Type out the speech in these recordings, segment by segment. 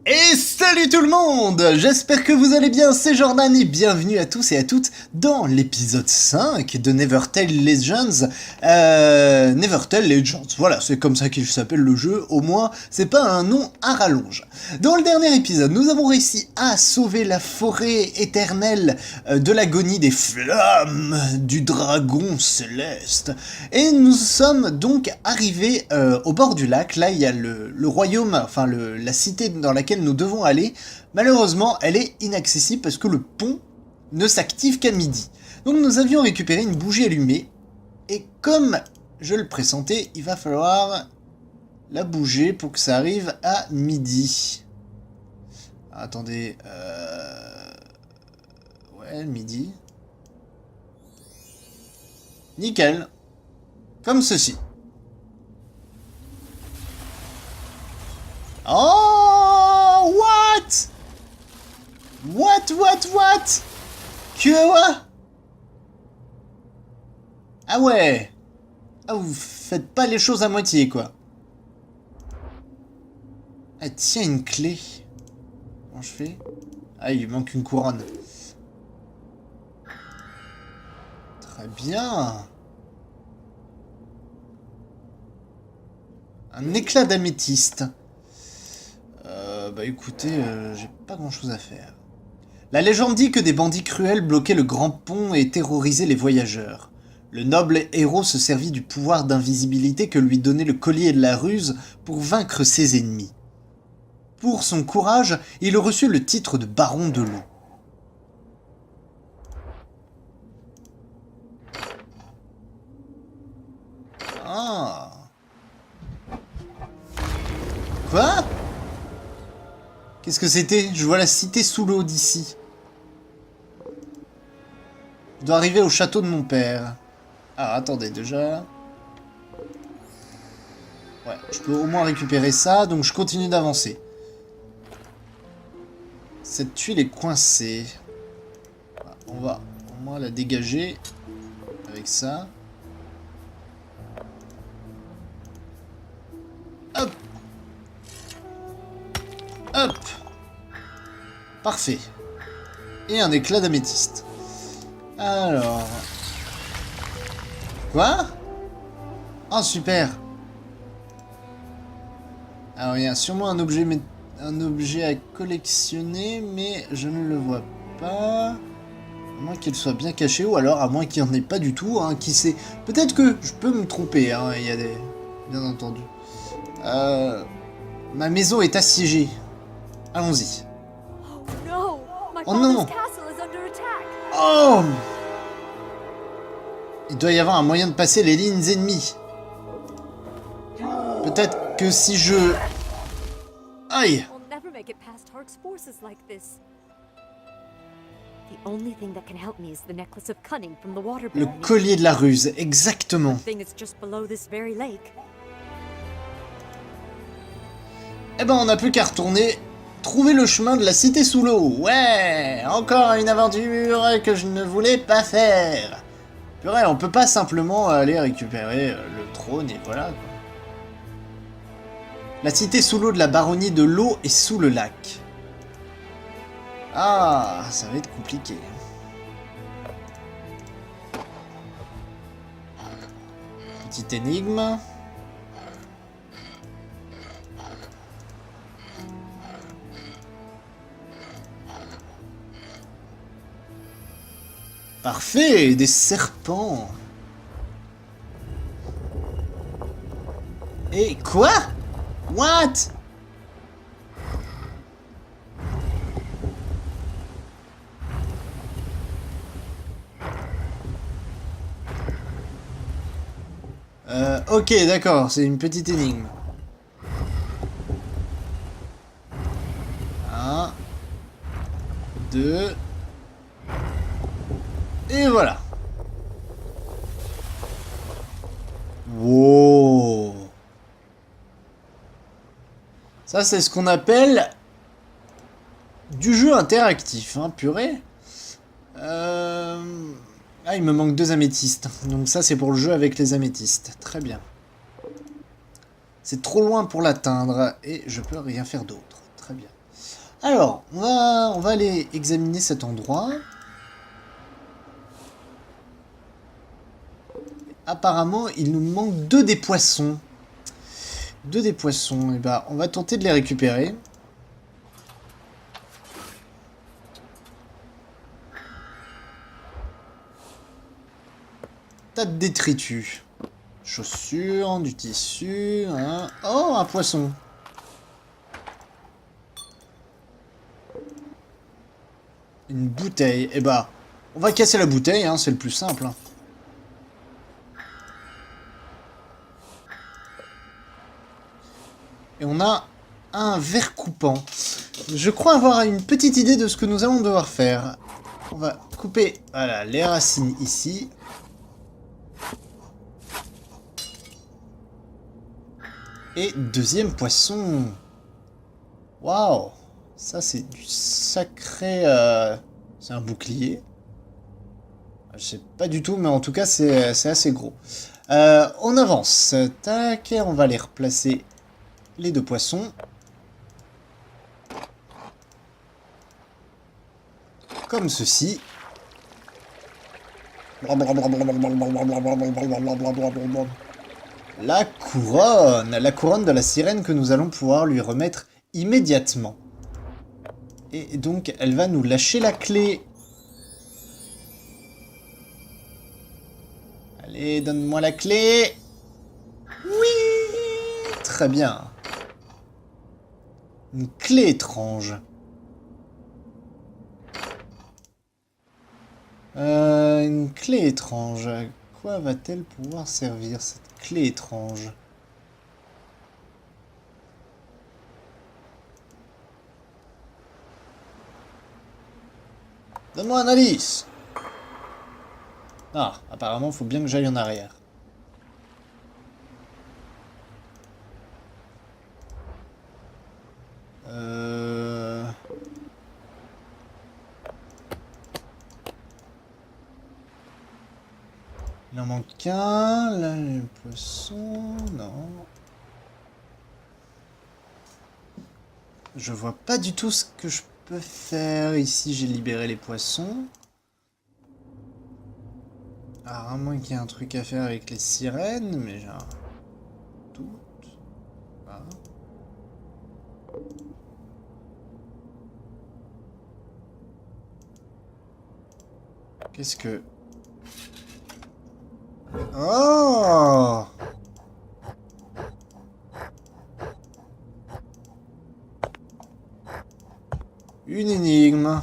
Et salut tout le monde! J'espère que vous allez bien, c'est Jordan et bienvenue à tous et à toutes dans l'épisode 5 de Nevertell Legends. Nevertell Legends, voilà, c'est comme ça qu'il s'appelle le jeu, au moins c'est pas un nom à rallonge. Dans le dernier épisode, nous avons réussi à sauver la forêt éternelle de l'agonie des flammes du dragon céleste. Et nous sommes donc arrivés au bord du lac, là il y a le royaume, enfin la cité dans laquelle nous devons aller. Malheureusement, elle est inaccessible parce que le pont ne s'active qu'à midi. Donc nous avions récupéré une bougie allumée, et comme je le pressentais, il va falloir la bouger pour que ça arrive à midi. Attendez, ouais, midi. Nickel. Comme ceci. Oh, what? What? Quoi? Ah ouais. Ah, vous faites pas les choses à moitié, quoi. Ah, tiens, une clé. Comment je fais? Ah, il manque une couronne. Très bien. Un éclat d'améthyste. Bah écoutez, j'ai pas grand chose à faire. La légende dit que des bandits cruels bloquaient le grand pont et terrorisaient les voyageurs. Le noble héros se servit du pouvoir d'invisibilité que lui donnait le collier de la ruse pour vaincre ses ennemis. Pour son courage, il reçut le titre de baron de l'eau. Ah. Quoi? Qu'est-ce que c'était? Je vois la cité sous l'eau d'ici. Je dois arriver au château de mon père. Ah, attendez, déjà... Ouais, je peux au moins récupérer ça, donc je continue d'avancer. Cette tuile est coincée. On va au moins la dégager avec ça. Hop! Hop! Parfait. Et un éclat d'améthyste. Alors... Quoi? Oh, super! Alors, il y a sûrement un objet à collectionner, mais je ne le vois pas. À moins qu'il soit bien caché, ou alors à moins qu'il n'y en ait pas du tout, hein, qui sait. Peut-être que je peux me tromper, hein, il y a des... Bien entendu. Ma maison est assiégée. Allons-y. Oh non! Oh! Il doit y avoir un moyen de passer les lignes ennemies. Peut-être que si je... Aïe! Le collier de la ruse, exactement. Eh ben, on n'a plus qu'à retourner trouver le chemin de la cité sous l'eau. Ouais, encore une aventure que je ne voulais pas faire. Purée, on peut pas simplement aller récupérer le trône et voilà, quoi. La cité sous l'eau de la baronnie de l'eau est sous le lac. Ah, ça va être compliqué. Petite énigme. Parfait, des serpents. Et quoi? What? Ok, d'accord, c'est une petite énigme. Un, deux, et voilà. Wow. Ça, c'est ce qu'on appelle du jeu interactif, hein, purée. Ah, il me manque 2 améthystes. Donc ça, c'est pour le jeu avec les améthystes. Très bien. C'est trop loin pour l'atteindre et je peux rien faire d'autre. Très bien. Alors, on va aller examiner cet endroit. Apparemment, il nous manque 2 des poissons. 2 des poissons. Et bah, on va tenter de les récupérer. Tas de détritus. Chaussures, du tissu. Hein. Oh, un poisson. Une bouteille. Eh bah, on va casser la bouteille, hein, c'est le plus simple. Hein. Et on a un verre coupant. Je crois avoir une petite idée de ce que nous allons devoir faire. On va couper, voilà, les racines ici. Et deuxième poisson. Waouh! Ça, c'est du sacré... C'est un bouclier. Je sais pas du tout, mais en tout cas, c'est assez gros. On avance. Tac, on va les replacer, les 2 poissons. Comme ceci. La couronne de la sirène que nous allons pouvoir lui remettre immédiatement. Et donc, elle va nous lâcher la clé. Allez, donne-moi la clé. Oui, très bien. Une clé étrange. Une clé étrange. À quoi va-t-elle pouvoir servir, cette clé étrange? Donne-moi un indice. Ah, apparemment, il faut bien que j'aille en arrière. Il en manque qu'un. Là, le poisson... Non. Je vois pas du tout ce que je peux faire. Ici, j'ai libéré les poissons. À moins qu'il y ait un truc à faire avec les sirènes, mais j'ai un doute. Ah. Qu'est-ce que... Oh! Une énigme.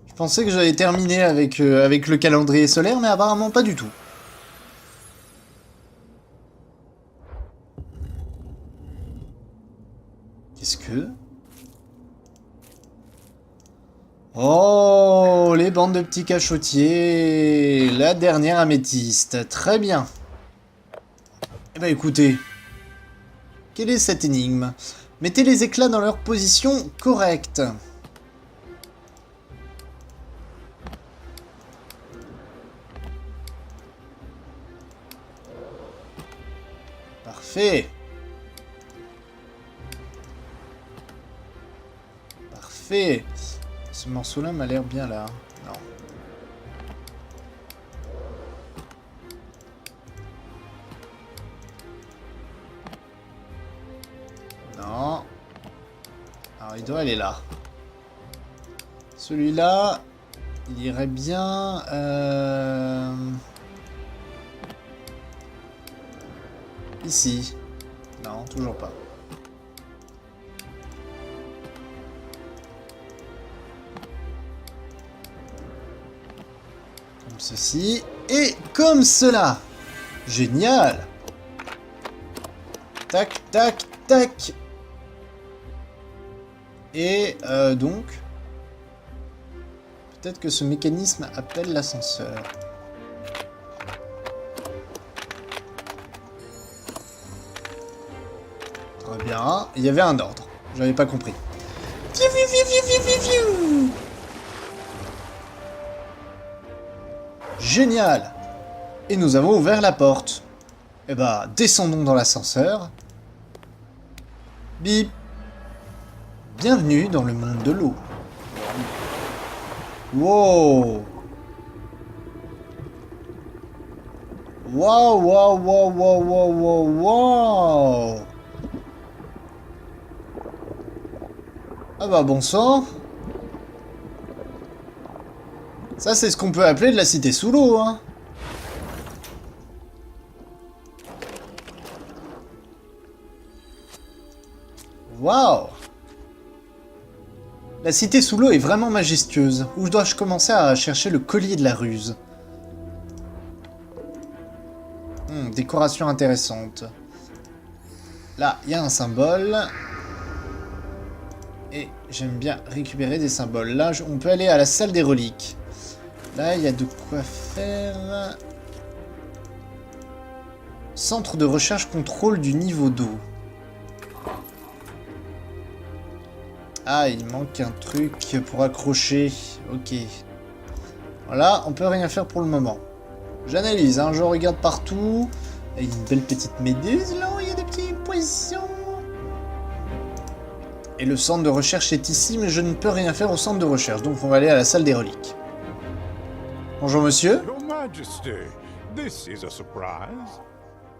Je pensais que j'allais terminer avec le calendrier solaire, mais apparemment pas du tout. Qu'est-ce que... Oh, les bandes de petits cachotiers. La dernière améthyste. Très bien. Eh ben écoutez. Quelle est cette énigme? Mettez les éclats dans leur position correcte. Parfait. Parfait. Ce morceau-là m'a l'air bien là. Non. Non. Alors il doit aller là. Celui-là, il irait bien... Ici. Non, toujours pas. Comme ceci. Et comme cela. Génial. Tac, tac, tac. Et donc... Peut-être que ce mécanisme appelle l'ascenseur. Très bien. Il y avait un ordre. J'avais pas compris. Génial. Et nous avons ouvert la porte. Eh bah, descendons dans l'ascenseur. Bip. Bienvenue dans le monde de l'eau. Wow. Wow, wow, wow, wow, wow, wow, wow. Ah bah bon sang. Ça c'est ce qu'on peut appeler de la cité sous l'eau, hein. Waouh! La cité sous l'eau est vraiment majestueuse. Où dois-je commencer à chercher le collier de la ruse? Décoration intéressante. Là, il y a un symbole. Et j'aime bien récupérer des symboles. Là, on peut aller à la salle des reliques. Là, il y a de quoi faire. Centre de recherche contrôle du niveau d'eau. Ah, il manque un truc pour accrocher. Ok. Voilà, on peut rien faire pour le moment. J'analyse, hein, je regarde partout. Il y a une belle petite méduse là, il y a des petits poissons. Et le centre de recherche est ici, mais je ne peux rien faire au centre de recherche. Donc on va aller à la salle des reliques. Bonjour monsieur. Your Majesty, this is a surprise.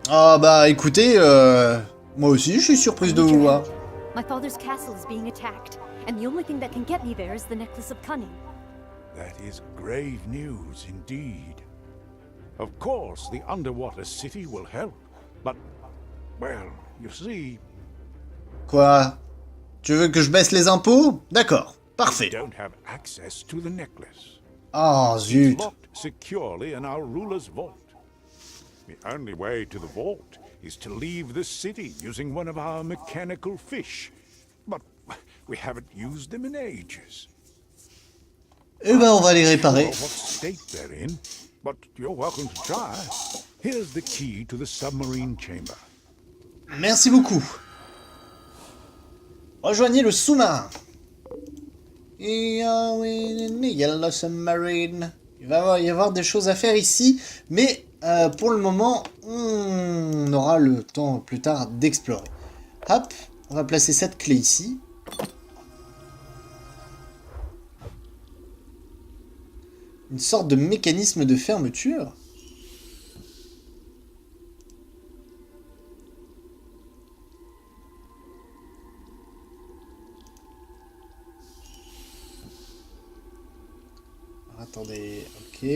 Ah bah écoutez, moi aussi je suis surprise de vous voir. My father's castle is being attacked, and the only thing that can get me there is the Necklace of Cunning. That is grave news indeed. Of course, the underwater city will help, but, well, you see, Quoi? Tu veux que je baisse les impôts? D'accord, we parfait. don't have access to the necklace. Ah zut. Locked securely in our ruler's vault. The only way to the vault is to leave the city using one of our mechanical fish. But we haven't used them in ages. Eh ben on va les Sure réparer. what state they're in, but you're welcome to try. Here's the key to the submarine chamber. Merci beaucoup. Rejoignez le sous-marin. Yellow Submarine. Il va y avoir des choses à faire ici, mais pour le moment, on aura le temps plus tard d'explorer. Hop, on va placer cette clé ici. Une sorte de mécanisme de fermeture. Attendez, ok.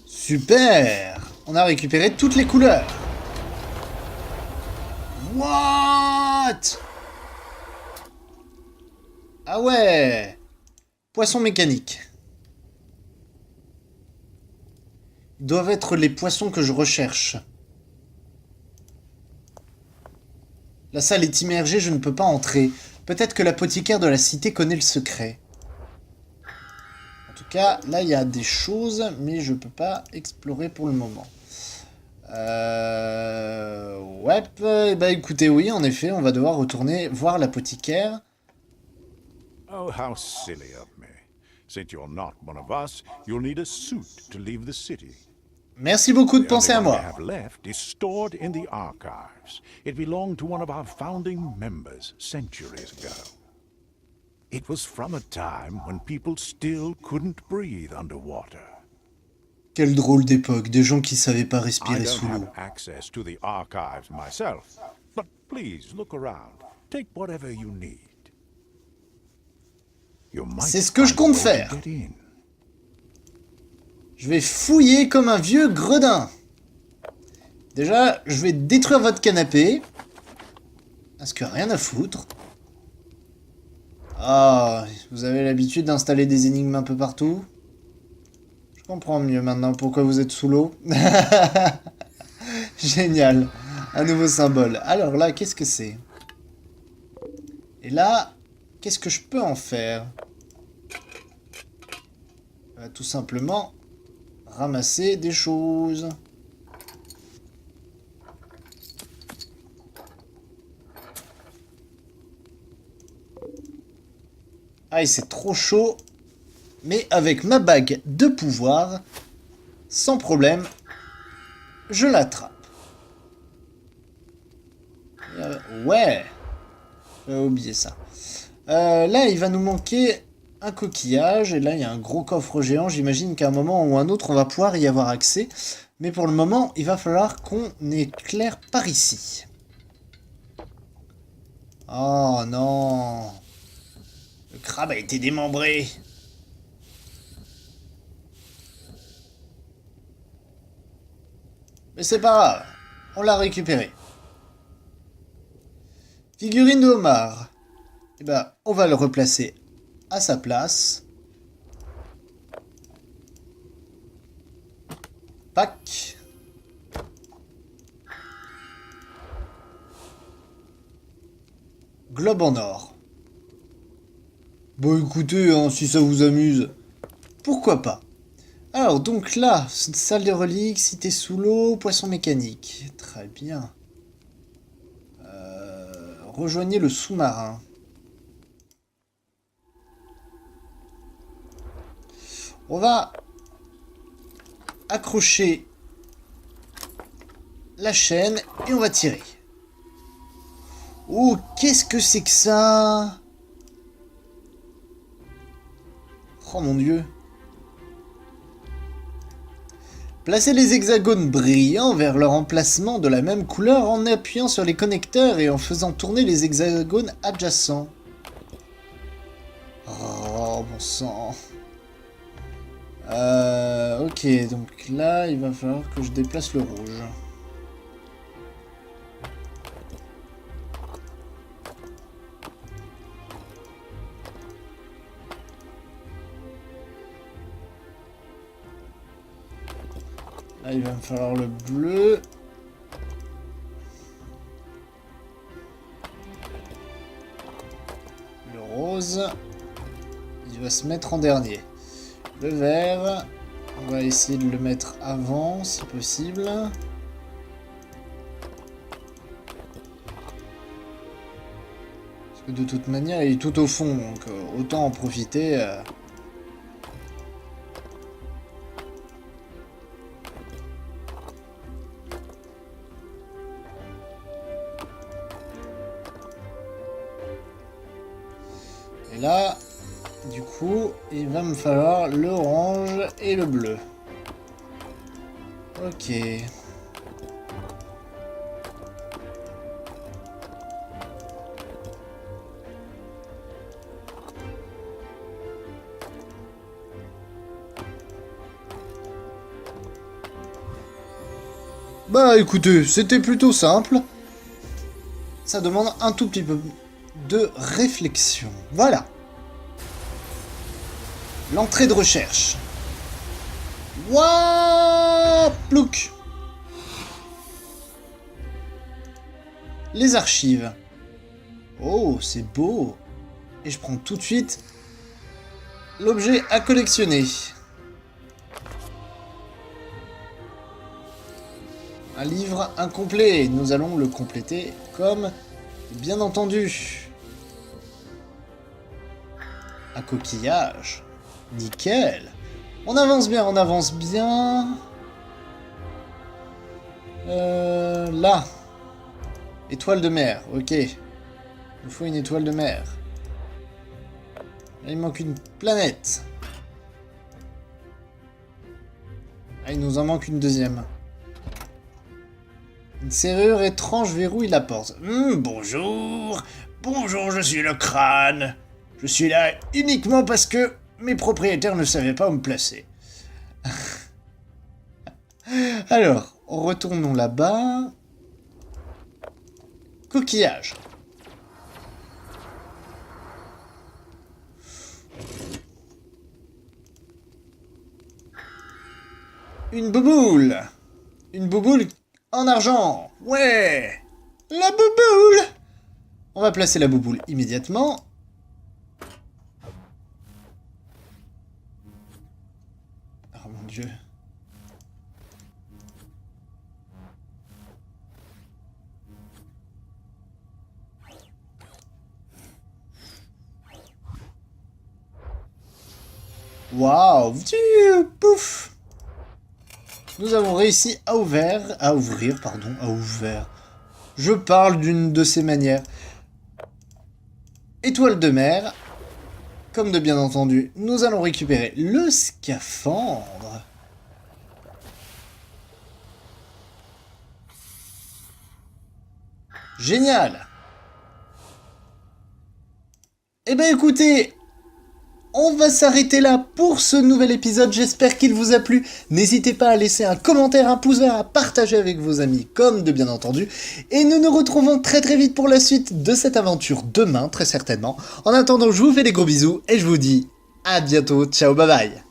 Super! On a récupéré toutes les couleurs. What? Ah ouais! Poisson mécanique. Ils doivent être les poissons que je recherche. La salle est immergée, je ne peux pas entrer. Peut-être que l'apothicaire de la cité connaît le secret. En tout cas, là, il y a des choses, mais je peux pas explorer pour le moment. Ouais, bah écoutez, oui, en effet, on va devoir retourner voir l'apothicaire. Oh, how silly of me. Since you're not one of us, you'll need a suit to leave the city. Merci beaucoup de The penser à only one moi. we have left is stored in the archives. It belonged to one of our founding members centuries ago. It was from a time when people still couldn't breathe underwater. Quelle drôle d'époque, des gens qui savaient pas I respirer don't sous l'eau. have access to the archives myself, but please look around. Take whatever you need. You might C'est ce que je find a compte way to faire. get in. Je vais fouiller comme un vieux gredin. Déjà, je vais détruire votre canapé. Parce que rien à foutre. Ah, vous avez l'habitude d'installer des énigmes un peu partout. Je comprends mieux maintenant pourquoi vous êtes sous l'eau. Génial. Un nouveau symbole. Alors là, qu'est-ce que c'est? Et là, qu'est-ce que je peux en faire? Tout simplement ramasser des choses. Ah, et c'est trop chaud. Mais avec ma bague de pouvoir, sans problème, je l'attrape. Ouais, j'avais oublié ça. Là, il va nous manquer un coquillage, et là, il y a un gros coffre géant. J'imagine qu'à un moment ou un autre, on va pouvoir y avoir accès. Mais pour le moment, il va falloir qu'on éclaire par ici. Oh non! Le crabe a été démembré. Mais c'est pas grave, on l'a récupéré. Figurine de homard. Eh ben, on va le replacer à sa place. Pac. Globe en or. Bon écoutez, hein, si ça vous amuse, pourquoi pas. Alors donc là, salle des reliques, cité sous l'eau, poisson mécanique. Très bien. Rejoignez le sous-marin. On va accrocher la chaîne et on va tirer. Oh, qu'est-ce que c'est que ça? Oh mon Dieu. Placez les hexagones brillants vers leur emplacement de la même couleur en appuyant sur les connecteurs et en faisant tourner les hexagones adjacents. Oh, bon sang. Ok, donc là, il va falloir que je déplace le rouge. Là, il va me falloir le bleu. Le rose. Il va se mettre en dernier. Le vert. On va essayer de le mettre avant, si possible. Parce que de toute manière, il est tout au fond, donc autant en profiter. Et là, du coup, il va me falloir l'orange et le bleu. Ok. Bah écoutez, c'était plutôt simple. Ça demande un tout petit peu de réflexion. Voilà. L'entrée de recherche. Wouah, plouc. Les archives. Oh, c'est beau. Et je prends tout de suite l'objet à collectionner. Un livre incomplet. Nous allons le compléter comme bien entendu. Un coquillage. Nickel. On avance bien, on avance bien. Là. Étoile de mer, ok. Il nous faut une étoile de mer. Là, il manque une planète. Ah, il nous en manque une deuxième. Une serrure étrange verrouille la porte. Bonjour. Bonjour, je suis le crâne. Je suis là uniquement parce que mes propriétaires ne savaient pas où me placer. Alors, retournons là-bas. Coquillage. Une bouboule. Une bouboule en argent. Ouais. La bouboule. On va placer la bouboule immédiatement. Oh mon Dieu. Waouh. Pouf. Nous avons réussi à ouvrir. Je parle d'une de ces manières. Étoile de mer. Comme de bien entendu, nous allons récupérer le scaphandre. Génial! Eh ben écoutez, on va s'arrêter là pour ce nouvel épisode, j'espère qu'il vous a plu. N'hésitez pas à laisser un commentaire, un pouce vert, à partager avec vos amis, comme de bien entendu. Et nous nous retrouvons très très vite pour la suite de cette aventure demain, très certainement. En attendant, je vous fais des gros bisous et je vous dis à bientôt, ciao, bye bye.